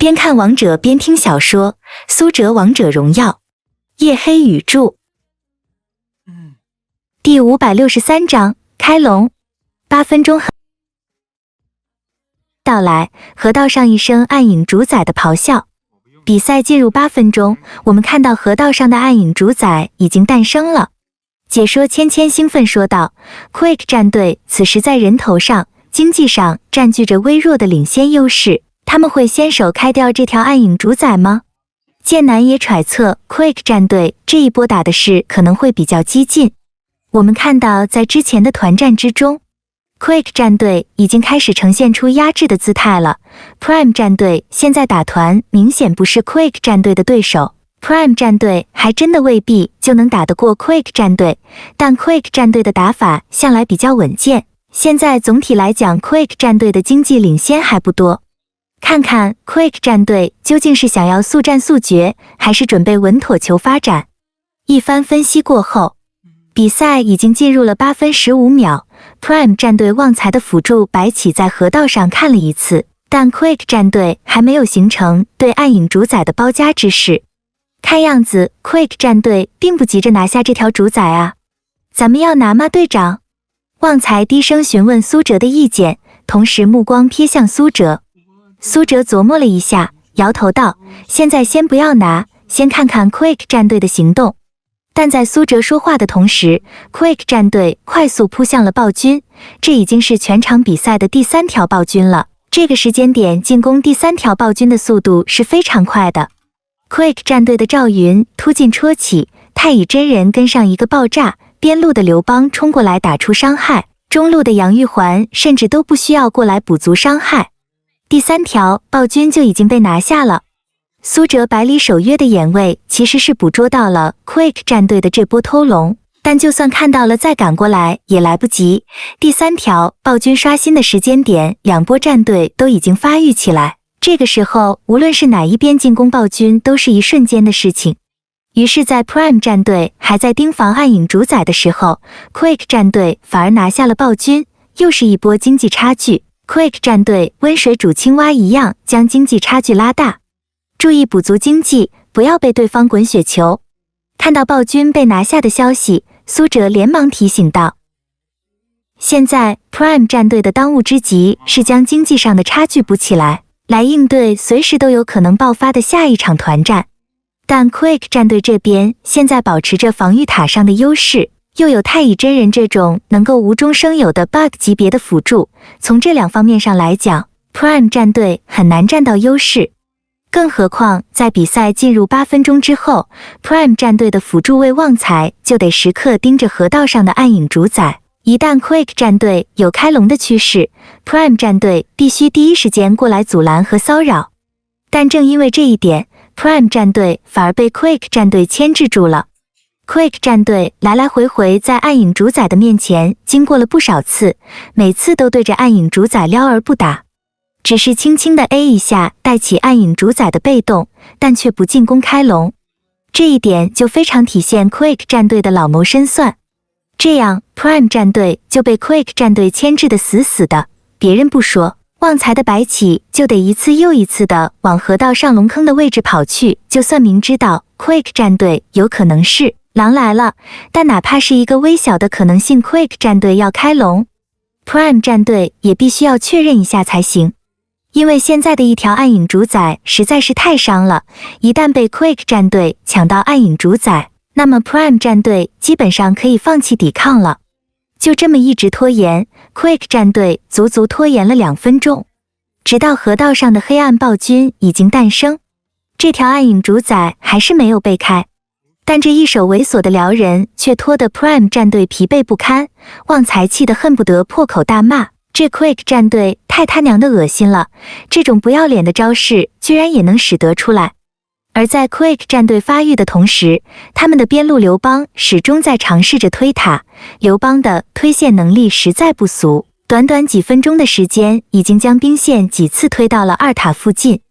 边看王者边听小说，苏哲王者荣耀，夜黑雨著。第563章开龙。8分钟到来，河道上一声暗影主宰的咆哮。比赛进入8分钟，我们看到河道上的暗影主宰已经诞生了。解说芊芊兴奋说道 ：“Quake 战队此时在人头上、经济上占据着微弱的领先优势，他们会先手开掉这条暗影主宰吗？”剑南也揣测 Quake 战队这一波打的是可能会比较激进。我们看到在之前的团战之中， Quake 战队已经开始呈现出压制的姿态了。Prime 战队现在打团明显不是 Quake 战队的对手。Prime 战队还真的未必就能打得过 Quake 战队，但 Quake 战队的打法向来比较稳健。现在总体来讲 ，Quake 战队的经济领先还不多。看看 Quake 战队究竟是想要速战速决，还是准备稳妥求发展。一番分析过后，比赛已经进入了8分15秒。Prime 战队旺财的辅助白起在河道上看了一次，但 Quake 战队还没有形成对暗影主宰的包夹之势。看样子 Quake 战队并不急着拿下这条主宰啊，咱们要拿吗，队长？旺财低声询问苏哲的意见，同时目光瞥向苏哲。苏哲琢磨了一下，摇头道：“现在先不要拿，先看看 Quake 战队的行动。”但在苏哲说话的同时， Quake 战队快速扑向了暴君，这已经是全场比赛的第3条暴君了。这个时间点进攻第3条暴君的速度是非常快的。Quake 战队的赵云突进戳起，太乙真人跟上一个爆炸，边路的刘邦冲过来打出伤害，中路的杨玉环甚至都不需要过来补足伤害。第3条暴君就已经被拿下了。苏哲百里守约的眼位其实是捕捉到了 Quake 战队的这波偷龙，但就算看到了再赶过来也来不及。第3条暴君刷新的时间点，两波战队都已经发育起来，这个时候无论是哪一边进攻暴君都是一瞬间的事情。于是在 Prime 战队还在盯防暗影主宰的时候， Quake 战队反而拿下了暴君，又是一波经济差距。 Quake 战队温水煮青蛙一样将经济差距拉大，注意补足经济，不要被对方滚雪球。看到暴君被拿下的消息，苏哲连忙提醒道：“现在 Prime 战队的当务之急是将经济上的差距补起来，来应对随时都有可能爆发的下一场团战。但 Quake 战队这边现在保持着防御塔上的优势，又有太乙真人这种能够无中生有的 bug 级别的辅助，从这2方面上来讲 ，Prime 战队很难占到优势。更何况在比赛进入8分钟之后， Prime 战队的辅助位旺财就得时刻盯着河道上的暗影主宰。一旦 Quake 战队有开龙的趋势， Prime 战队必须第一时间过来阻拦和骚扰。但正因为这一点， Prime 战队反而被 Quake 战队牵制住了。Quake 战队来来回回在暗影主宰的面前经过了不少次，每次都对着暗影主宰撩而不打，只是轻轻的 A 一下带起暗影主宰的被动，但却不进攻开龙。这一点就非常体现 Quake 战队的老谋深算。这样 Prime 战队就被 Quake 战队牵制的死死的，别人不说，旺财的白起就得一次又一次的往河道上龙坑的位置跑去，就算明知道 Quake 战队有可能是狼来了，但哪怕是一个微小的可能性 Quake 战队要开龙， Prime 战队也必须要确认一下才行。因为现在的一条暗影主宰实在是太伤了，一旦被 Quake 战队抢到暗影主宰，那么 Prime 战队基本上可以放弃抵抗了。就这么一直拖延， Quake 战队足足拖延了2分钟，直到河道上的黑暗暴君已经诞生，这条暗影主宰还是没有被开。但这一手猥琐的撩人却拖得 Prime 战队疲惫不堪，旺财气得恨不得破口大骂，这 Quake 战队太他娘的恶心了，这种不要脸的招式居然也能使得出来。而在 Quake 战队发育的同时，他们的边路刘邦始终在尝试着推塔，刘邦的推线能力实在不俗，短短几分钟的时间已经将兵线几次推到了2塔附近。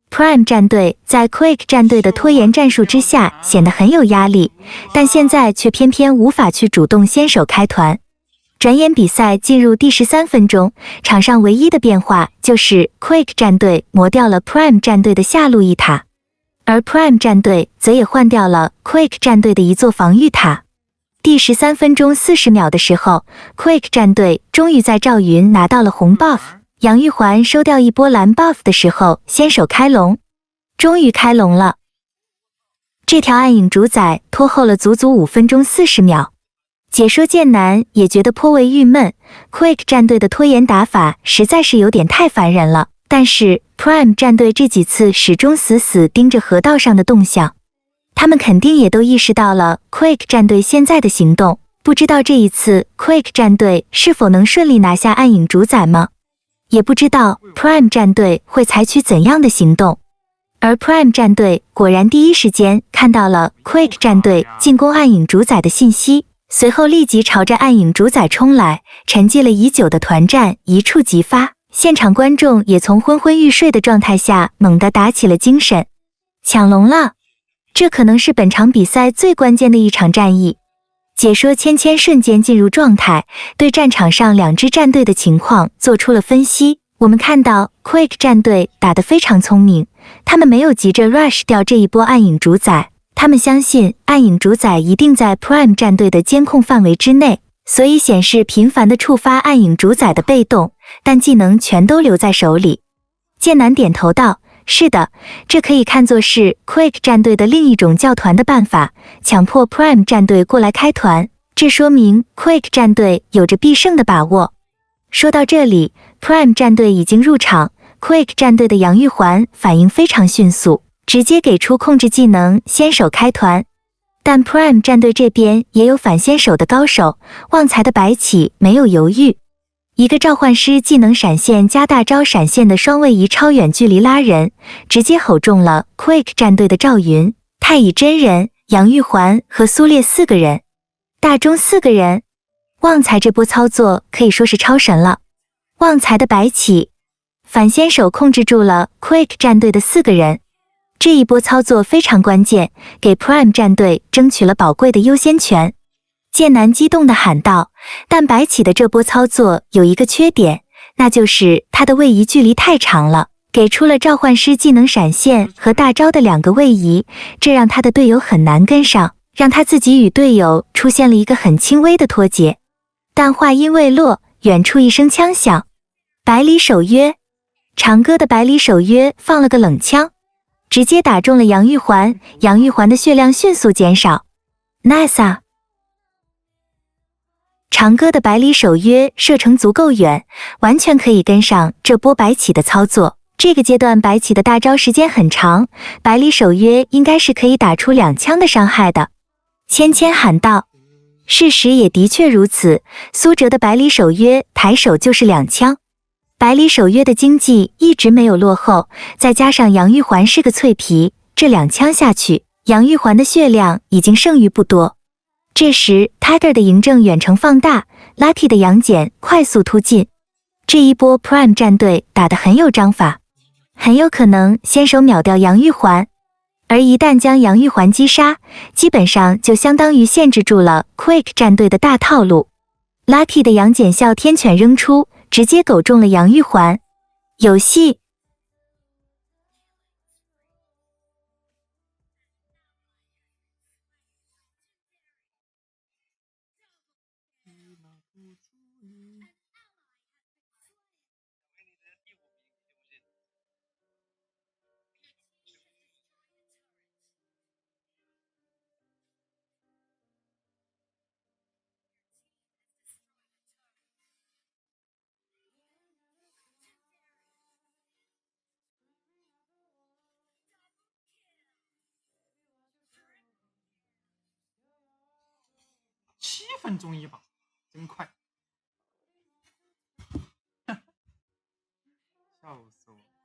Prime 战队在 Quake 战队的拖延战术之下显得很有压力，但现在却偏偏无法去主动先手开团。转眼比赛进入第13分钟，场上唯一的变化就是 Quake 战队磨掉了 Prime 战队的下路一塔，而 Prime 战队则也换掉了 Quake 战队的一座防御塔。第13分钟40秒的时候 ，Quake 战队终于在赵云拿到了红 buff， 杨玉环收掉一波蓝 buff 的时候先手开龙，终于开龙了。这条暗影主宰拖后了足足5分钟40秒。解说剑南也觉得颇为郁闷 ，Quake 战队的拖延打法实在是有点太烦人了。但是 Prime 战队这几次始终死死盯着河道上的动向，他们肯定也都意识到了 Quake 战队现在的行动，不知道这一次 Quake 战队是否能顺利拿下暗影主宰吗？也不知道 Prime 战队会采取怎样的行动。而 Prime 战队果然第一时间看到了 Quake 战队进攻暗影主宰的信息，随后立即朝着暗影主宰冲来，沉寂了已久的团战一触即发，现场观众也从昏昏欲睡的状态下猛地打起了精神。抢龙了，这可能是本场比赛最关键的一场战役。解说芊芊瞬间进入状态，对战场上两支战队的情况做出了分析。我们看到 Quake 战队打得非常聪明，他们没有急着 rush 掉这一波暗影主宰，他们相信暗影主宰一定在 Prime 战队的监控范围之内，所以显示频繁的触发暗影主宰的被动，但技能全都留在手里。剑南点头道，是的，这可以看作是 Quake 战队的另一种叫团的办法，强迫 Prime 战队过来开团，这说明 Quake 战队有着必胜的把握。说到这里 ，Prime 战队已经入场 ，Quake 战队的杨玉环反应非常迅速，直接给出控制技能先手开团。但 Prime 战队这边也有反先手的高手，旺财的白起没有犹豫，一个召唤师技能闪现加大招闪现的双位移超远距离拉人，直接吼中了 Quake 战队的赵云、太乙真人、杨玉环和苏烈4个人，大中4个人。旺财这波操作可以说是超神了。旺财的白起反先手控制住了 Quake 战队的4个人，这一波操作非常关键，给 Prime 战队争取了宝贵的优先权。剑南激动地喊道，但白起的这波操作有一个缺点，那就是他的位移距离太长了，给出了召唤师技能闪现和大招的2个位移，这让他的队友很难跟上，让他自己与队友出现了一个很轻微的脱节。但话音未落，远处一声枪响，百里守约，长歌的百里守约放了个冷枪，直接打中了杨玉环，杨玉环的血量迅速减少。Nice 啊！长歌的百里守约射程足够远，完全可以跟上这波白起的操作。这个阶段白起的大招时间很长，百里守约应该是可以打出2枪的伤害的。芊芊喊道。事实也的确如此，苏哲的百里守约抬手就是2枪，百里守约的经济一直没有落后，再加上杨玉环是个脆皮，这2枪下去，杨玉环的血量已经剩余不多。这时 Tiger 的嬴政远程放大 ，Lucky 的杨戬快速突进，这一波 Prime 战队打得很有章法，很有可能先手秒掉杨玉环。而一旦将杨玉环击杀，基本上就相当于限制住了 Quake 战队的大套路。Lucky 的杨戬哮天犬扔出，直接狗中了杨玉环。有戏！7分钟一把，真快，笑死我！